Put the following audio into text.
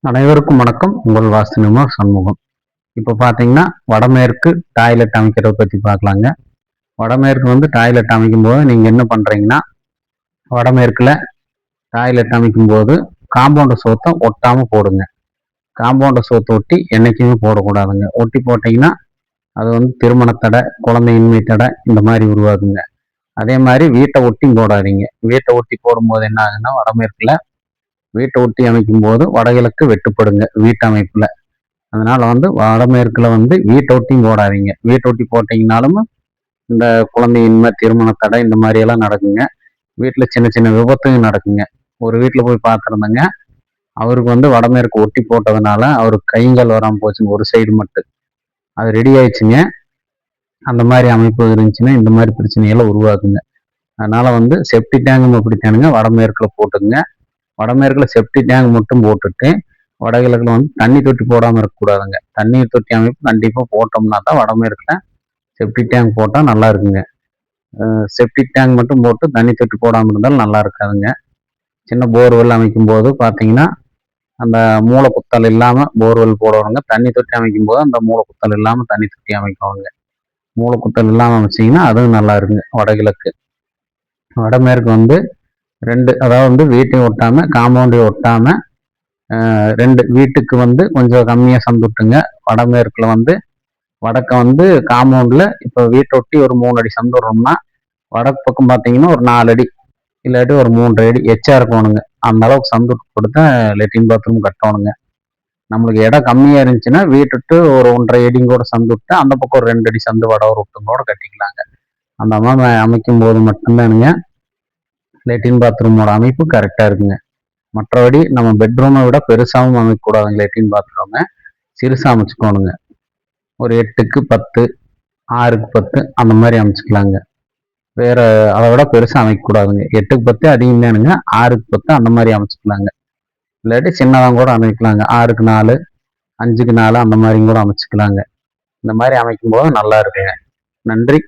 அனைவருக்கும் வணக்கம். உங்கள் வாஸ்து நிபுணர் சண்முகம். இப்போ பார்த்தீங்கன்னா வடமேற்கு டாய்லெட் அமைக்கிறத பற்றி பார்க்கலாங்க. வடமேற்கு டாய்லெட் அமைக்கும்போது நீங்கள் என்ன பண்ணுறீங்கன்னா, வடமேற்கில் டாய்லெட் அமைக்கும்போது காம்பவுண்டு சுவத்தை ஒட்டாமல் போடுங்க. காம்பவுண்டு சுவத்தை ஒட்டி என்றைக்குமே போடக்கூடாதுங்க. ஒட்டி போட்டிங்கன்னா அது திருமண தடை, குழந்தையின்மை தடை இந்த மாதிரி உருவாகுங்க. அதே மாதிரி வீட்டை ஒட்டியும் போடாதீங்க. வீட்டை ஒட்டி போடும்போது என்ன ஆகுதுன்னா, வடமேற்கில் வீட்டை ஒட்டி அமைக்கும் போது வடகிழக்கு வெட்டுப்படுங்க வீட்டு அமைப்புல. அதனால வடமேற்குல வீட்டை ஒட்டியும் போடாதீங்க. வீட்டை ஒட்டி போட்டீங்கனாலும் இந்த குழந்தையின்மை, திருமண தடை இந்த மாதிரி எல்லாம் நடக்குங்க. வீட்டுல சின்ன சின்ன விபத்தும் நடக்குங்க. ஒரு வீட்டுல போய் பார்த்துருந்தேங்க. அவருக்கு வடமேற்கு ஒட்டி போட்டதுனால அவருக்கு கைங்கால் வராமல் போச்சுங்க, ஒரு சைடு மட்டும். அது ரெடி ஆயிடுச்சுங்க. அந்த மாதிரி அமைப்பு இருந்துச்சுன்னா இந்த மாதிரி பிரச்சனையெல்லாம் உருவாக்குங்க. அதனால செப்டி டேங்கும் அப்படித்தானுங்க, வடமேற்குல போட்டுங்க. வடமேற்குல செப்டி டேங்க் மட்டும் போட்டுட்டு வடகிழக்குல தண்ணி தொட்டி போடாமல் இருக்கக்கூடாதுங்க. தண்ணீர் தொட்டி அமைப்பு கண்டிப்பாக போட்டோம்னா தான் வடமேற்குல செப்டி டேங்க் போட்டால் நல்லா இருக்குங்க. செப்டி டேங்க் மட்டும் போட்டு தண்ணி தொட்டி போடாமல் இருந்தாலும் நல்லா இருக்காதுங்க. சின்ன போர்வெல் அமைக்கும் போது பார்த்தீங்கன்னா அந்த மூளை குத்தல் இல்லாமல் போர்வெல் போடணுங்க. தண்ணி தொட்டி அமைக்கும் போது அந்த மூளை குத்தல் இல்லாமல் தண்ணி தொட்டி அமைக்கணுங்க. மூளை குத்தல் இல்லாமல் அமைச்சிங்கன்னா அதுவும் நல்லா இருக்குங்க. வடகிழக்கு வடமேற்கு ரெண்டு, அதாவது வீட்டையும் ஒட்டாம காம்பவுண்டையும் ஒட்டாம ரெண்டு வீட்டுக்கு கொஞ்சம் கம்மியா சந்துட்டுங்க. வடமேற்குல வடக்க காம்பவுண்ட்ல இப்ப வீட்டை ஒட்டி ஒரு 3 அடி சந்து விடுறோம்னா வடக்கு பக்கம் பார்த்தீங்கன்னா ஒரு 4 அடி இல்லாட்டி ஒரு 3 அடி எச்சா இருக்கணுங்க. அந்த அளவுக்கு சந்து கொடுத்தா லெட்டின் பாத்ரூம் கட்டணுங்க. நம்மளுக்கு இடம் கம்மியா இருந்துச்சுன்னா வீட்டுட்டு ஒரு 1.5 அடி கூட சந்து விட்டு அந்த பக்கம் ஒரு 2 அடி சந்து வடவர் விட்டும் கூட கட்டிக்கலாங்க. அந்த மாதிரி அமைக்கும் போது மட்டும்தானுங்க லெட்டின் பாத்ரூமோட அமைப்பு கரெக்டாக இருக்குங்க. மற்றபடி நம்ம பெட்ரூமை விட பெருசாகவும் அமைக்கக்கூடாதுங்க. லெட்டின் பாத்ரூமை சிறுசாக அமைச்சுக்கோணுங்க. ஒரு 8க்கு 10, 6க்கு 10 அந்த மாதிரி அமைச்சுக்கலாங்க. வேற அதை விட பெருசாக அமைக்கக்கூடாதுங்க. 8க்கு 10 அதிகம் தானுங்க, 6க்கு 10 அந்த மாதிரி அமைச்சுக்கலாங்க. இல்லாட்டி சின்னதாக கூட அமைக்கலாங்க. 6க்கு 4, 5க்கு 4 அந்த மாதிரியும் கூட அமைச்சுக்கலாங்க. இந்த மாதிரி அமைக்கும் போது நல்லா இருக்குங்க. நன்றி.